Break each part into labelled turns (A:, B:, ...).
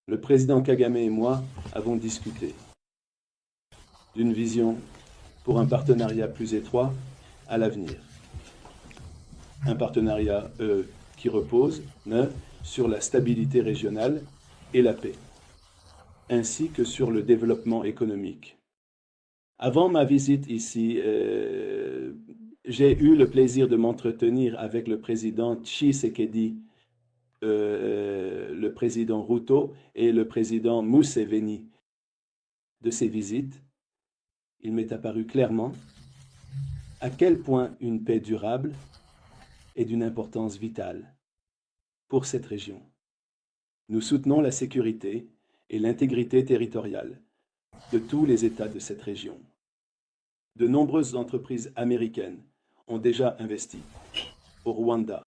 A: Le président Kagame et moi avons discuté d'une vision pour un partenariat plus étroit à l'avenir. Un partenariat qui repose sur la stabilité régionale et la paix, ainsi que sur le développement économique. Avant ma visite ici, j'ai eu le plaisir de m'entretenir avec le président Tshisekedi, le président Ruto et le président Museveni. De ces visites, il m'est apparu clairement à quel point une paix durable est d'une importance vitale pour cette région. Nous soutenons la sécurité et l'intégrité territoriale de tous les États de cette région. De nombreuses entreprises américaines ont déjà investi au Rwanda.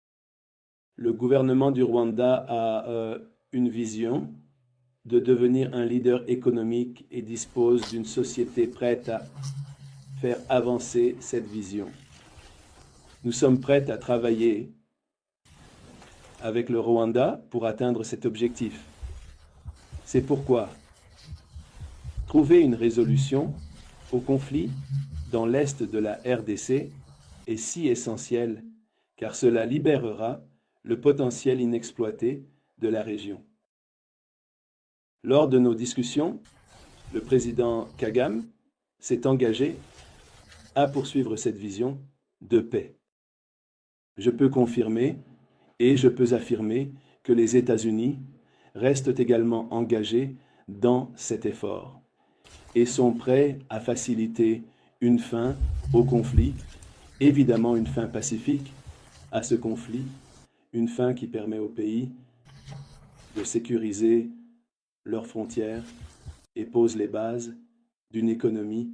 A: Le gouvernement du Rwanda a une vision de devenir un leader économique et dispose d'une société prête à faire avancer cette vision. Nous sommes prêts à travailler avec le Rwanda pour atteindre cet objectif. C'est pourquoi trouver une résolution au conflit dans l'est de la RDC est si essentiel, car cela libérera le potentiel inexploité de la région. Lors de nos discussions, le président Kagame s'est engagé à poursuivre cette vision de paix. Je peux confirmer et je peux affirmer que les États-Unis restent également engagés dans cet effort et sont prêts à faciliter une fin au conflit, évidemment une fin pacifique à ce conflit, une fin qui permet au pays de sécuriser leurs frontières et pose les bases d'une économie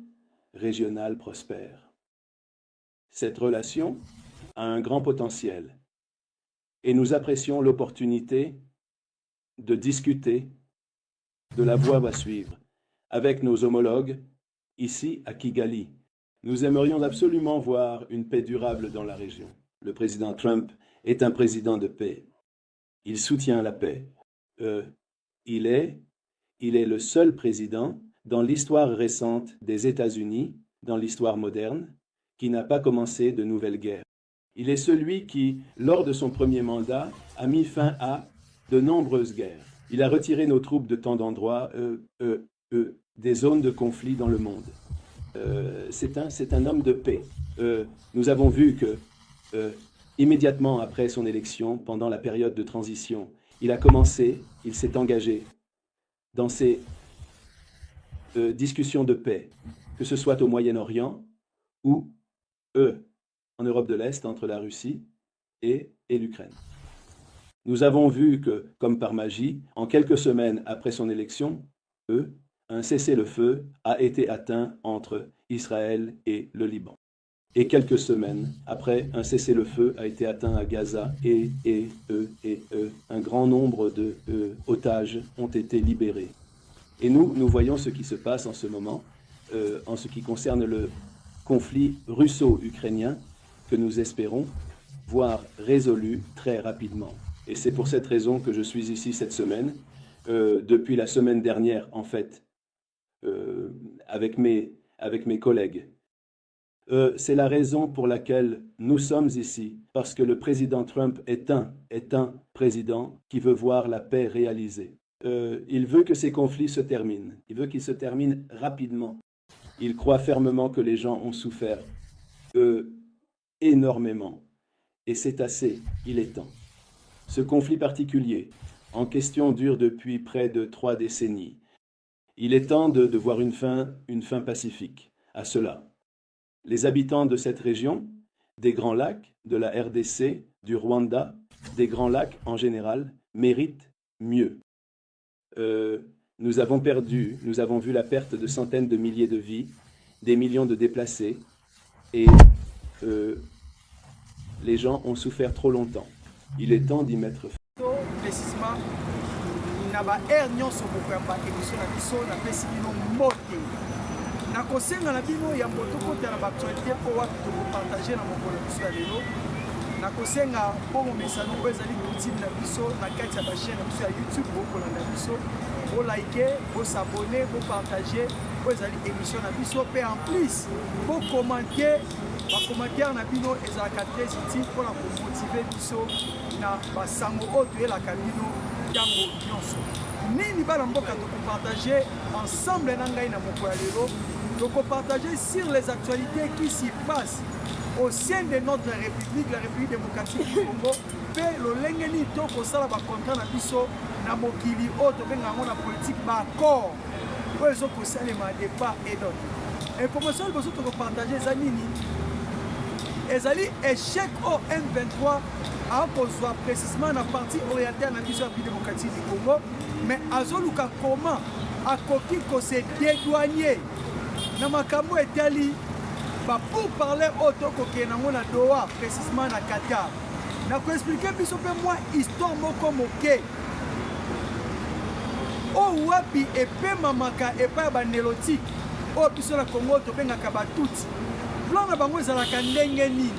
A: régionale prospère. Cette relation a un grand potentiel et nous apprécions l'opportunité de discuter de la voie à suivre avec nos homologues ici à Kigali. Nous aimerions absolument voir une paix durable dans la région. Le président Trump est un président de paix. Il soutient la paix. Il est le seul président dans l'histoire récente des États-Unis, dans l'histoire moderne, qui n'a pas commencé de nouvelles guerres. Il est celui qui, lors de son premier mandat, a mis fin à de nombreuses guerres. Il a retiré nos troupes de tant d'endroits, des zones de conflit dans le monde. C'est un homme de paix. Nous avons vu que, immédiatement après son élection, pendant la période de transition, il s'est engagé dans ces discussions de paix, que ce soit au Moyen-Orient ou en Europe de l'Est, entre la Russie et l'Ukraine. Nous avons vu que, comme par magie, en quelques semaines après son élection, un cessez-le-feu a été atteint entre Israël et le Liban. Et quelques semaines après, un cessez-le-feu a été atteint à Gaza et un grand nombre d'otages ont été libérés. Et nous voyons ce qui se passe en ce moment en ce qui concerne le conflit russo-ukrainien que nous espérons voir résolu très rapidement. Et c'est pour cette raison que je suis ici cette semaine, depuis la semaine dernière en fait, avec mes collègues. C'est la raison pour laquelle nous sommes ici, parce que le président Trump est un président qui veut voir la paix réalisée. Il veut que ces conflits se terminent, il veut qu'ils se terminent rapidement. Il croit fermement que les gens ont souffert énormément, et c'est assez, il est temps. Ce conflit particulier, en question, dure depuis près de 3 décennies. Il est temps de voir une fin pacifique à cela. Les habitants de cette région, des Grands Lacs, de la RDC, du Rwanda, des Grands Lacs en général, méritent mieux. Nous avons vu la perte de centaines de milliers de vies, des millions de déplacés, et les gens ont souffert trop longtemps. Il est temps d'y mettre fin.
B: nakosenga na bino ya moto kotala ba actualité po wapi to partager na mokolo biso ya lelo nakosenga bongo mesano ezali kutimi na biso na kati ya ba chaîne na biso ya YouTube bokolanda biso vous likez, vous s'abonnez, vous partagez, vous allez émission na biso et en plus vous commentez. Les commentaires na bino ezalaka très utile pour motiver biso na basango oyo toyelaka bino ntango nyonso. Nini bana mboka tokopartager ensemble na ngai na moko ya lelo, tokopartager sur les actualités qui s'y passent au sein de notre République, la République démocratique du Congo, pe lolenge nini tokosala bacontract na biso na mokili oyo tobengango na politique baaccord oyo ezokosalema de part et d'autre. Information liboso tokopartager eza nini? Ezali échec au M23 a posé précisément la partie orientale de la vision démocratique du Congo, mais azoluka comment a coquille qu'on s'est dédouané na makambo etali pour parler auto coquille na mona Doha précisément na Qatar. Na ko expliquer biso pe moi histoire moko moke o wapi epe mamaka epa ba nélotique o biso na Congo to bengaka batuti. Plan na bango ezalaka ndenge nini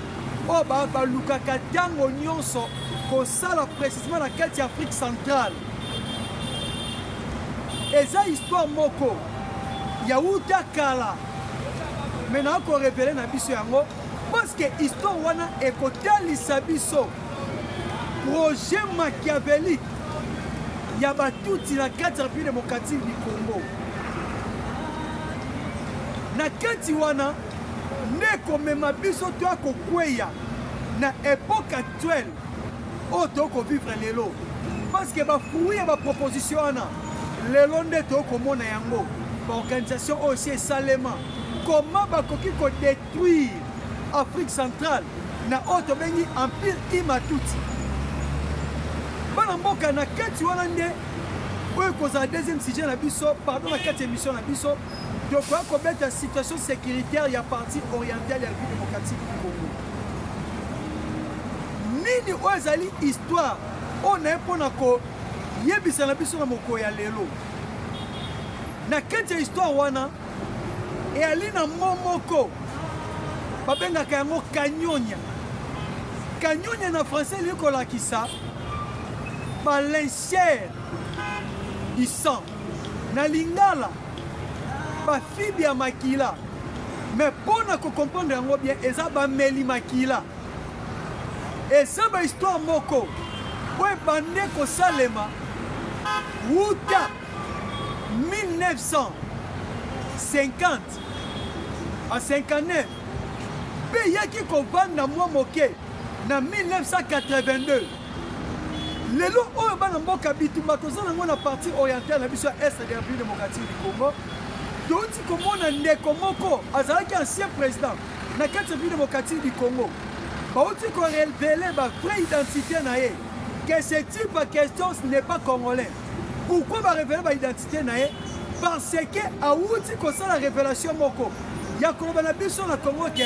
B: oyo balukaka ntango nyonso kosala précisément na kati ya Afrique centrale. Eza histoire moko ya wuta kala me na korevele na biso yango parce que histoire wana ekotalisa biso projet machiavélique ya batuti na kati ya République démocratique du Congo. Na kati wana Neko mema biso to akokweya na époque actuelle oyo tokovivre lelo parce que bafruit ya baproposition wana lelo nde tokomona yango baorganisation oyo si esalema comment bakoki kodétruire Afrique centrale na oyo tobengi empire imatuti bana mboka na kati wana nde oyo ekozala deuxième sujet na biso pardon na kati émission na biso doit commettre la situation sécuritaire ya partie orientale ya République démocratique du Congo. Nini oyo ezali histoire oyo naye mpona koyebisa na biso na moko ya lelo. Na kati ya histoire wana eyali na moko babengaka yango kanyonya. Kanyonya na français eli kolakisa balinchère du sang na lingala bafibi ya makila mais mpona kocomprendre yango bien eza bameli makila eza bahistoire moko oyo ebande kosalema wuta 1950 à 59 mpe eyaki kovanda mwa moke na 1982 lelo oyo bana mboka bitumba toza nango na partie orientale na biso ya est de la République démocratique du Congo. Touti komona ndeko moko azalaki ancien président na kati ya République démocratique du Congo bauti ko révéler ba vraie identité na ye que ce type de question ce n'est pas congolais. Pourquoi ba révéler ba identité na ye? Parce que auti ko ça la révélation moko ya koloba na biso na Congo que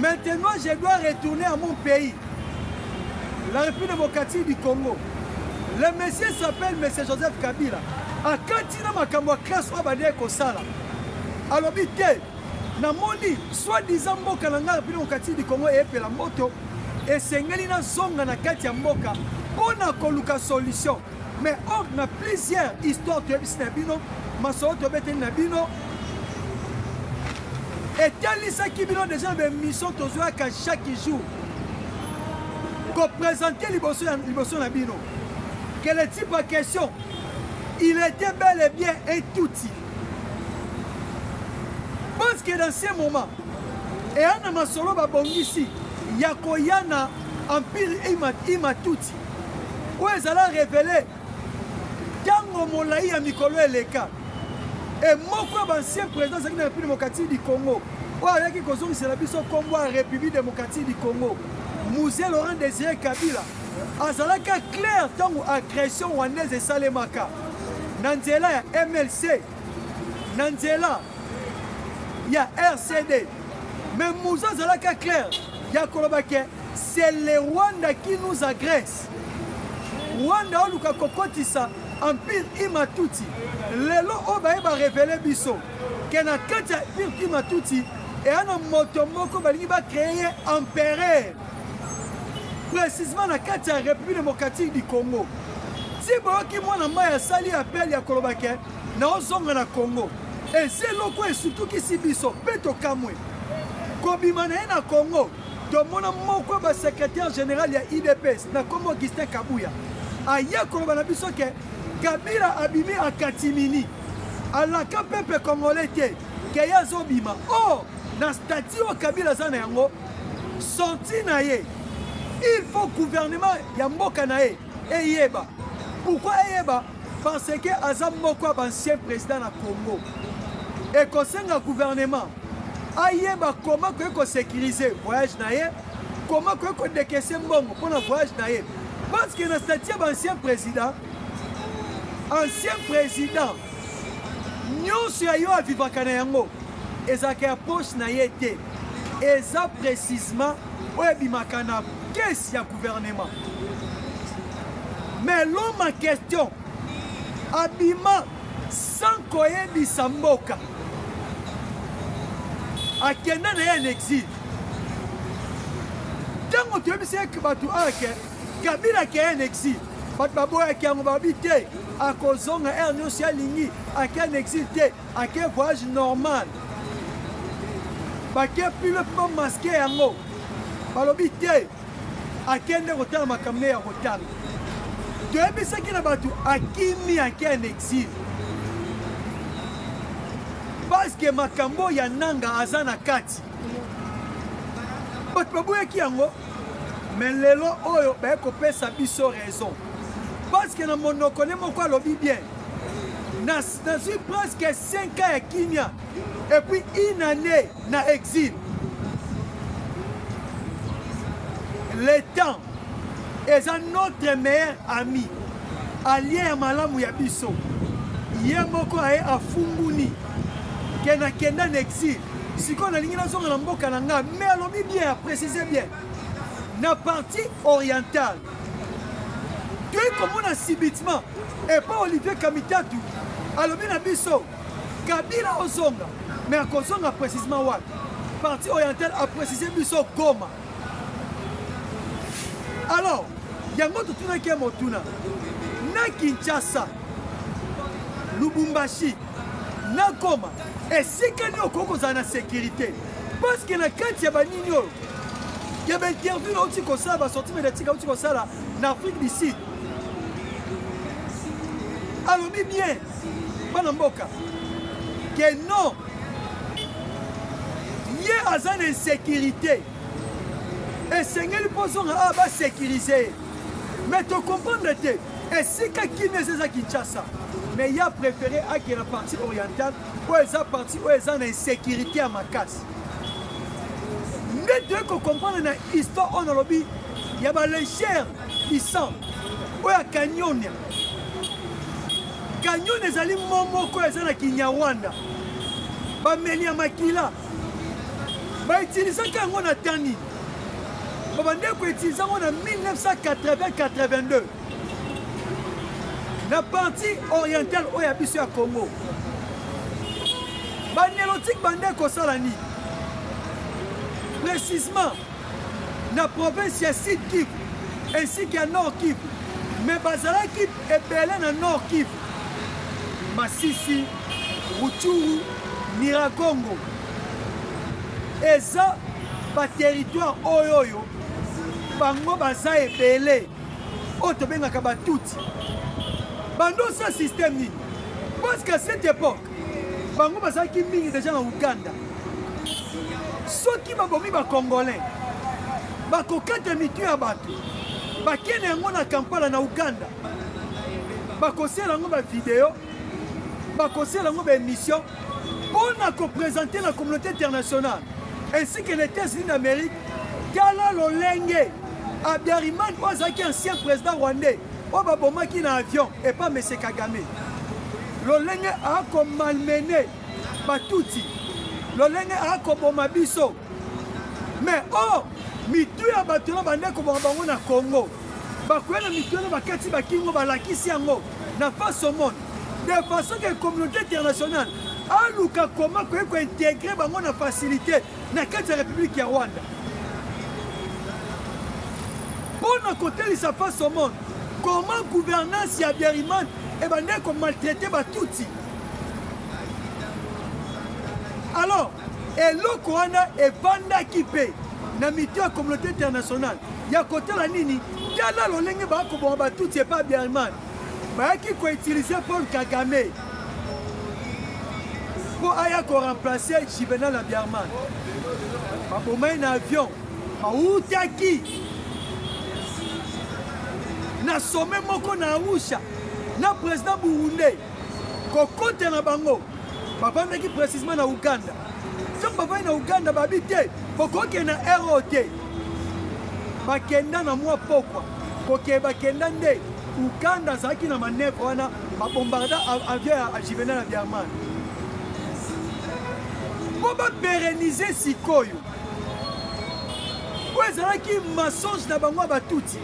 B: maintenant je dois retourner à mon pays, la République démocratique du Congo. Le monsieur s'appelle monsieur Joseph Kabila. A kantina makambo ya classe oyo bade kosala alobi te namoni soi-disant mboka na ngai République démocratique du Congo eyepela moto esengeli nazonga na kati ya mboka mpona koluka solution mais or na plusieurs histoire toyebisi na bino masolo tobeteli na bino etalisaki bino déjà na bemission tozwaka chaque jour koprésente liboso na bino que le type de question il était bel et bien un touti. Parce que dans ces moments, et un masolo babongisi, yakoyana empire imatuti, où ils allaient révéler tango molaï à Mikolo Eleka. Et moko ancien président de la République démocratique du Congo, où avec Kozongi c'est la biso Congo à République démocratique du Congo, Musée Laurent Désiré Kabila, azalaka clair tango agression rwandaise et salemaka. Nanzela ya MLC, Nanzela ya RCD, mais Moussa Zalaka clair, ya Kolobake, c'est le Rwanda qui nous agresse. Rwanda oluka kokotisa empire imatuti. Lelo obaye ba révéler biso que na kati ya empire imatuti et ana moto moko balingi ba créer empereur. Précisément na kati ya République démocratique du Congo. si boyoki mwana mai asali appel ya koloba ke naozonga na Congo ese eloko esutukisi biso mpe tokamwe kobima na ye na Congo tomona moko ya basekrétaire général ya IDPS na kombo Augustin Kabuya aya koloba na biso ke Kabila abimi akatimini alaka pepe congolais te ke ye azobima or na stati oyo Kabila aza na yango sorti na ye il faut gouvernement ya mboka na ye eyeba pourquoi eyeba parce que aza moko ya bancien président na Congo ekosenga gouvernement ayeba comment kosécuriser voyage na ye comment kodekese mbongo mpona voyage na ye parce que na stati ya bancien président nyonso ya yo avivaka na yango ezalaka ya poche na ye te eza précisement oyo ebimaka na kesi ya gouvernement mais l'homme en question abima sans koyebisa mboka akenda na ye en exil ntango toyebisi eke bato ake Kabila ake en exil bato baboyaki yango babi te akozonga ere nyonso alingi ake en exil te ake voyage normal bake pile mpe bamaske yango balobi te akende kotala makambo ya kotala toyebisaki na bato akimi ake en exil parceke makambo ya nanga aza na kati bato baboyaki yango me lelo oyo baye kopesa biso raison parceke na monoko ne moko alobi bien nazwi presque 5 ans ya kimia et puis une année na exil le temps eza notre meilleur ami allié ya malamu ya biso ye moko aye afunguni ke nakenda na exil sikoyo nalingi nazonga na mboka na nga mais alobi bien aprécise bien na partie orientale toyi komona subitement epa Olivier Kamitatu alobi na biso Kabila ozonga mais akozonga précisement wapi partie orientale aprécise biso Goma alors yango totunaki ya motuna na Kinshasa Lubumbashi na Goma esika nini okoki kozala na sécurité parce que na kati ya banini oyo ya bainterview nauti kosala basorti médiatique auti kosala na Afrique du Sud alobi bien bana mboka ke non ye aza na insécurité esengeli mpo zonga awa basécurize mais tocomprendre te esika kini eza Kinshasa mais ya préféré ake na partie orientale oyo eza partie oyo eza na insécurité ya makasi nde toye kocomprendre na histoire oyo nalobi ya balégère isan oyo ya kanyonia kanyonia ezali momoko oyo eza na Kinyarwanda bameli ya makila bautilisaki yango na tani babande koutilize yango na 1980-82 na partie orientale oyo ya biso ya Congo banélotique bande kosala nini précisément na province ya Sud Kivu ainsi qu'à Nord Kivu mais bazalaki ebele na Nord Kivu Masisi Rutshuru Nyiragongo eza baterritoire oyo bango baza ebele oyo tobengaka batuti bandosa système nini parce qu'à cette époque bango bazalaki mingi déjà na Uganda soki babomi bacongolais bakokata mitu ya bato bakende yango na Kampala na Uganda bakosala yango bavideo bakosala yango baémission mpona koprésente na communauté internationale ainsi que les États-Unis d'Amérique tala lolenge Abiyarimani oyo azalaki ancien président rwandais oyo babomaki na avion epa M. Kagame lolenge akomalmene batuti lolenge akoboma biso mais or mitu ya bato na bande koboma bango na Congo bakoya na mitu na bakati bakingo balakisi yango na face au monde de façon que communauté internationale aluka koma koye kointégrer bango na facilité na kati ya république ya Rwanda mpona kotelisa face au monde comment gouvernance ya Biariman et bande comme maltraité Batouti. Alors, et l'Okwana est Banda qui paie na mito ya communauté internationale. Ya côté la nini, yala lolenge ba ko bon Batouti et pas Biariman. Ba qui ko utiliser Paul Kagame pour aya ko remplacer Juvenal Biariman. Ba bomay na avion, ba utaki. Na sommet moko na Arusha, na président Burundi, kokote na bango, papa qui précisément na Uganda. Si papa na Uganda babite, kokoke na ROT. Bakenda na mwa pokwa, koke bakenda nde Uganda zaki na manevre wana ba bombarda avion à Juvenal Biariman. Pour ba pérenniser sikoyo. Ouais, zaki mensonge na bango Batouti.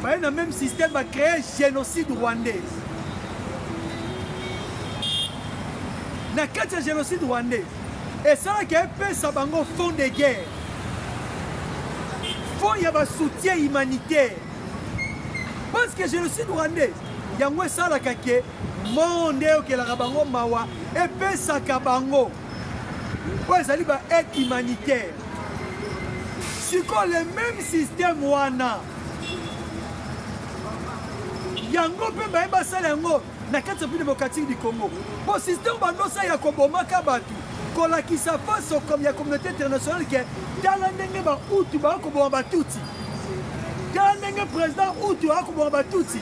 B: Dans le même système a créé un génocide rwandais. Dans le génocide rwandais, et ça a fait un fonds de guerre. Fonds il y a un soutien humanitaire. Parce que le génocide rwandais, il y a un ça qui est monde qui est la rabango mawa et puis ça kabango. Ouais, ça a aide humanitaire. C'est le même système wana. Yango pe ba basala yango na kati ya démocratique du Congo. Bon système bandosa ya kobomaka batu. Kola ki sa face comme ya communauté internationale que tala ndenge ba utu ba ko bomba tuti. Tala ndenge président utu ba ko bomba tuti.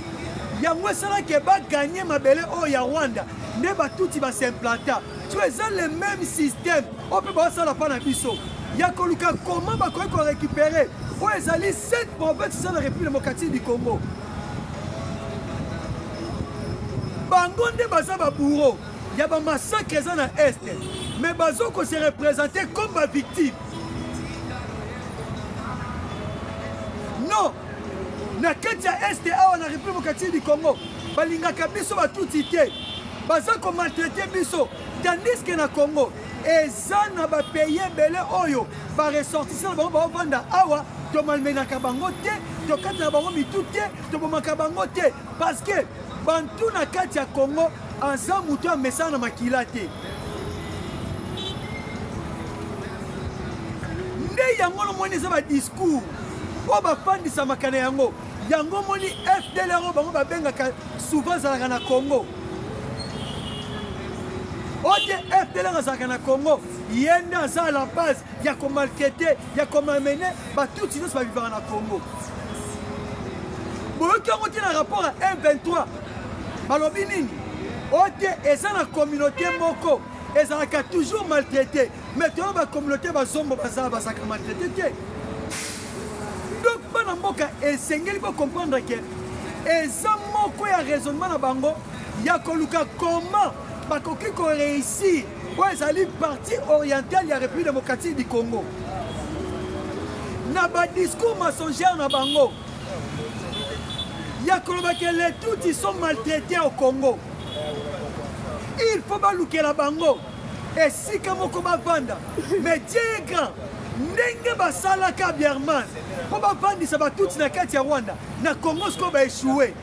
B: Yango sala ke ba gagner mabele o ya Rwanda. Ne ba tuti ba s'implanta. Tu es dans le même système. On peut pas ça la pa na biso. Ya koluka comment ba ko récupérer. O ezali 7 provinces de la République démocratique du Congo. Bangonde baza ba bourreau, il y a ba massacre na est, mais bazo ko se représenter comme ba victime. Non, na kati ya est awa na République démocratique du Congo, balingaka biso Batouti te, baza ko maltraiter biso, tandis que na Congo, eza na ba pays belé oyo, ba ressortissant ba vanda awa, to malmenaka bango te, to kata bango mitu te, to bomaka bango te, parce que Bantou na kati ya Congo ensemble mutu a message na makila te. Nde yango no moni za ba discours. O ba fandi sa makana yango. Yango moni FDLR bango ba bengaka souvent za na Congo. Ote FDLR za na Congo, yenda za la base ya ko maltraiter, ya ko mener ba tout sinon ba vivre na Congo. Bon quand on tient un rapport à M23 balobi nini ote eza na communauté moko ezalaka toujours maltraité mais toyo ba communauté bazombo bazala basaka maltraité te. Donc bana mboka esengeli ko comprendre que eza moko ya raisonnement na bango ya koluka comment bakoki ko réussir po ezali partie orientale ya République démocratique du Congo na ba discours mensongère na bango. Les tous ils sont maltraités au Congo. Il faut pas louer la bango. Et si comme on vendre, mais Dieu est grand. N'engue pas ça la Biariman. Pour pas vendre ça va tout na kati ya Rwanda. Na Congo ce qu'on va échouer.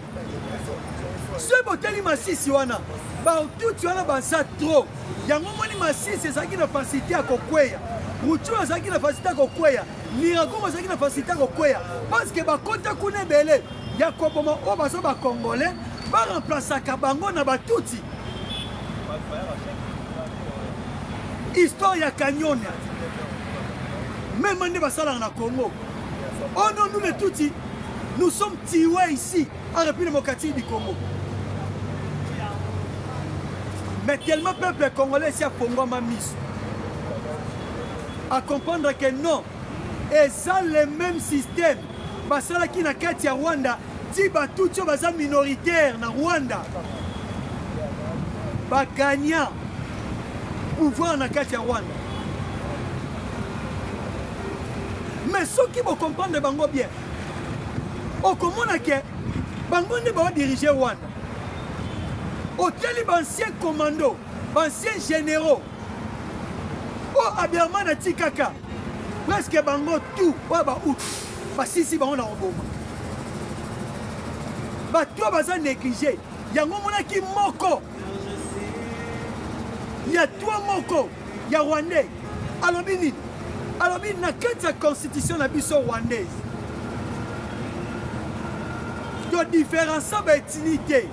B: Ce boteli masisi wana. Ba tout wana ba ça trop. Yango moni masisi c'est ça qui na facilité à kokweya. Mutu ça qui na facilité à kokweya. Mirago ça qui na facilité à kokweya. Parce que ba kota kune belé. Ya koboma o baso ba congolais ba remplacer kabango na Batouti. Histoire ya Kanyonia. Même on va ça na Congo. Oh non, nous les Tutsi, nous sommes tués ici en République démocratique du Congo. Mais tellement peuple congolais ici à Congo m'a mis à comprendre que non, et ça le même système. Basala qui na kati ya Rwanda, ti Batouti baza minoritaire na Rwanda. Ba gagnant pouvoir na kati ya Rwanda. Mais ceux qui vont comprendre bango bien, au comment que bango ne va diriger Rwanda. Au tel ancien commando, anciens généraux, au Abiyaman na Tikaka, presque bango tout, ou ba out. basisi bango na koboma bato baza négligé yango monaki moko ya toi moko ya rwandais alobi nini alobi na kati ya constitution na biso rwandaise to différença baetini te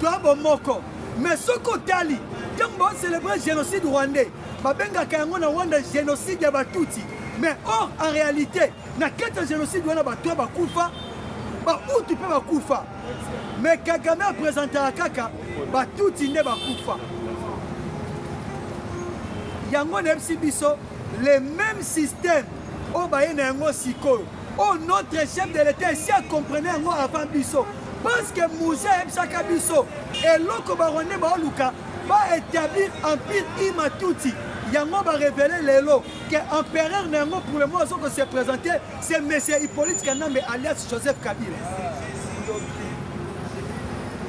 B: toa bomoko mais soki otali ntango baocélébre génocide rwandais babengaka yango na rwanda génocide ya batuti mais or en réalité na kati ya génocide wana bato bakufa bautu mpe bakufa mais kagame apresentaka kaka batuti nde bakufa yango nayebisi biso le même système oyo baye na yango sikoyo oyo notre chef de l'état esi akomprene yango avant biso parce que musa ayebisaka biso eloko barwandais baoluka baétablir empire imatuti yango barévele lelo ke empereur na yango pour le moment azoko se présenter c'est monsieur Hippolyte Kanambe alias Joseph Kabila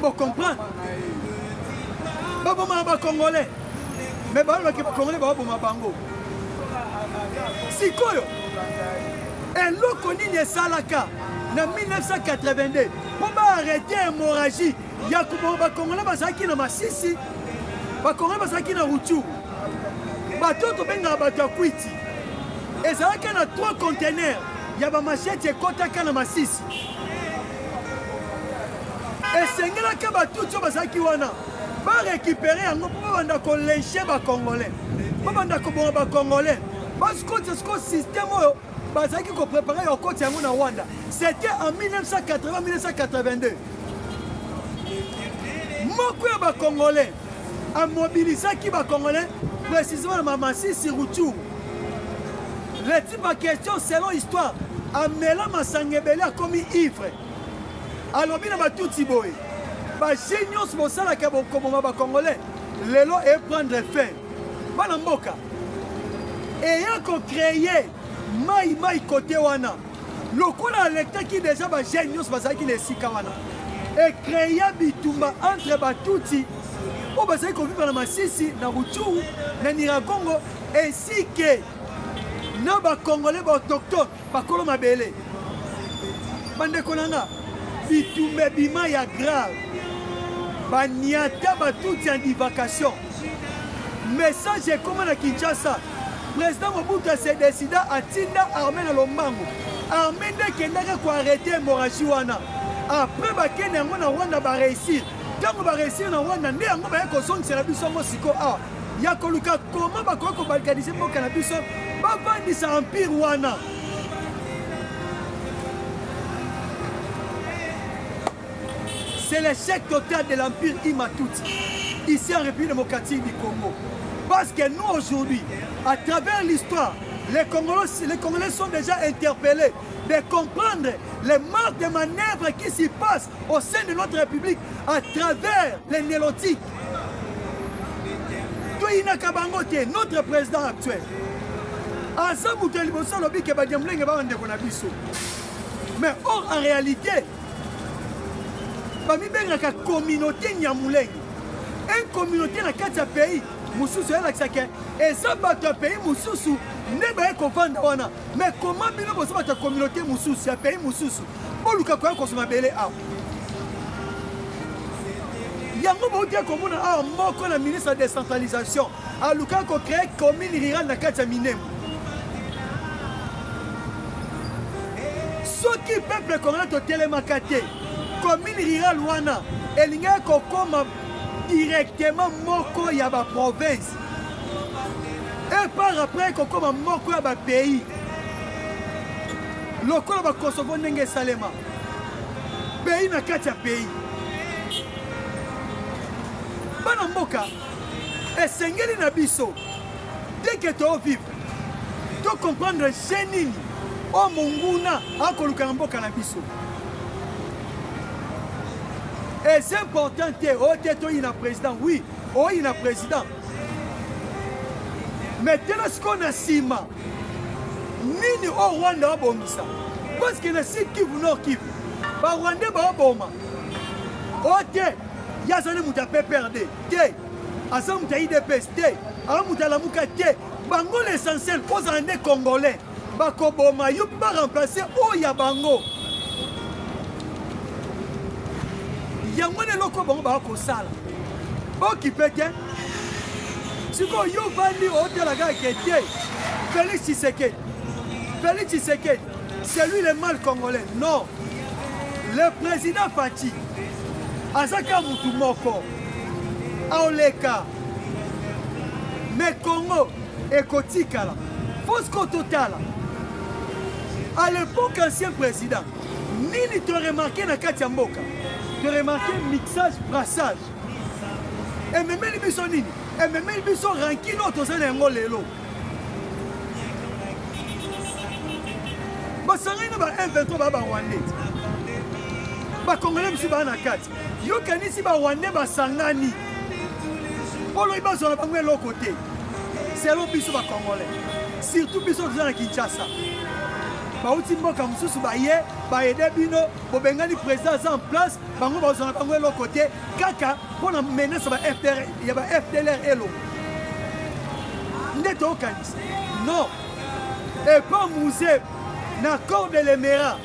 B: bocomprendre babomaka bacongolais mais balobaki bacongolais baboma bango sikoyo eloko nini esalaka na 1982 mpo baarrete hémorragie ya koboma bacongolais bazalaki na Masisi bacongolais bazalaki na Rutshuru bato tobengaka bato ya kwiti ezalaki na 3 conteneurs ya bamashete ekotaka na Masisi esengelaki batuti oyo bazalaki wana barécupere yango mpo babanda kolenche bacongolais babanda koboma bacongolais basikoti siko système oyo bazalaki koprépare ya okoti yango na Rwanda c'était en 1980-1982 moko ya bacongolais amobilisaki bacongolais précisément na Masisi Rutshuru le type en question selon histoire amela masanga ebele akomi ivre alobi na batuti boye baje nyonso bosalaka bokoboma bacongolais lelo eprendre fin bana mboka eya kocreye mai kote wana lokola alekaki deja baje nyonso bazalaki na esika wana ecreya bitumba entre batuti oyo bazali kovivre na Masisi na Rutshuru na Nyiragongo ainsi que na bacongolais baautochtone bakolo mabele bandeko nanga bitumba ebima ya grave baniata batuti en divagation message ekoma na Kinshasa président Mobutu se décida atinda armée na lombango armée nde ekendaka koarrete hémorragie wana après bakende yango na Rwanda baréussir ntango baréussir na Rwanda nde yango baye kozongisela biso yango siko awa ya koluka koma bakoki kobalkanize mboka na biso bavandisa empire wana c'est l'échec total de l'empire Imatuti ici en République démocratique du Congo parce que nous aujourd'hui à travers l'histoire les Congolais sont déjà interpellés de comprendre les marques de manœuvre qui s'y passent au sein de notre République à travers les nélotiques. Toyina Kabangote, notre président actuel. Mais or, en réalité, la communauté Nyamuleng, une communauté dans 4 pays, Moussoussou et ça bat un pays Moussoussou. Mais comment vous avez une communauté Moussoussou, un pays Moussoussou? Pour le cas où vous avez belé à yango bautia komuna a moko na ministre de décentralisation a luka ko créer commune rurale na kati ya Minembwe. Soki peuple congolais to telemaka te commune rurale wana elinga ko koma directement moko ya ba province et par après ko koma moko ya ba pays lokola ba Kosovo ndenge salema pays na kati ya pays bana mboka esengeli na biso dès que to vivre to comprendre genini o monguna akoluka na mboka na biso et c'est important te o te to ina président oui o ina président mais tena ce qu'on a sima nini o Rwanda abomisa parce que na site Kivu Nord Kivu ba Rwanda ba boma o te yazane muta PPRD te asa muta IDPS te a muta lamuka te bango l'essentiel aux Rwandais congolais bakoboma yo mpe baremplace oyo ya bango yango na eloko bango bakosala okipe te sikoyo yo vandi otelaka kete Félix Tshisekedi c'est lui le mal congolais non le président Fati azaka mutu moko aoleka mais Congo ekotikala fosko totala à l'époque ancien président nini to remarqué na kati ya mboka to remarqué mixage brassage ememeli biso nini ememeli biso rankine oyo toza na yango lelo basangani na ba M23 ba barwandais bakongolais biso baa na kati yokanisi barwandais basangani poloyi bazala bango eloko te selo biso bakongolais surtout biso toza na Kinshasa bauti mboka mosusu baye baede bino bobengani président aza en place bango bazala bango eloko te kaka mpona menace ya ba FDLR eloko nde tokanisi non epa musée na corps de l'Émirat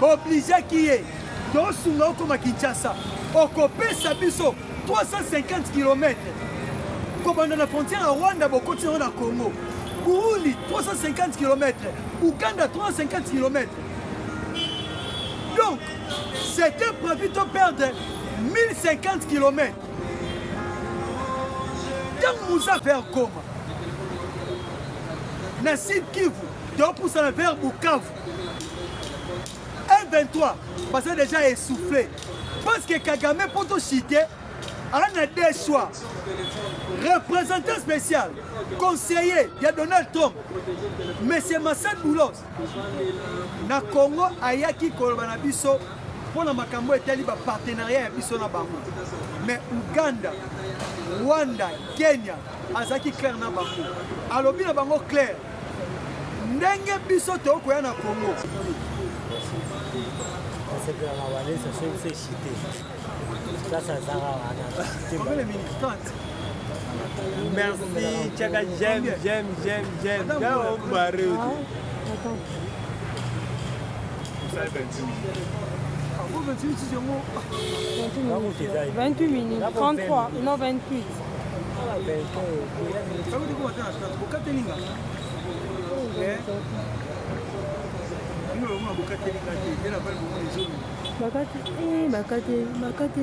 B: obligé ki ye tosunga okoma Kinshasa okopesa biso 350 km kobanda na frontière ya Rwanda bokotina na Congo Burundi 350 km Ouganda 350 km donc c'était prévu de perdre 1050 km tant Moussa faire koma na Sud Kivu pour ça vers Bukavu. M23 parce que déjà essoufflé. Parce que Kagame pour tout chiter, on a des choix. Représentant spécial, conseiller, il y a Donald Trump. Mais c'est Massad Boulos. Na Congo, Ayaki Kolbanabiso, pour la Makambo et Taliba partenariat et Biso na Bango. Mais Ouganda, Rwanda, Kenya, Azaki clair na Bango. Alors, bien Bango clair. Ndenge biso tokoya na Congo.
C: Merci, Tchaka, j'aime.
B: Vous
D: 28 minutes, 33, non 28. Bakate,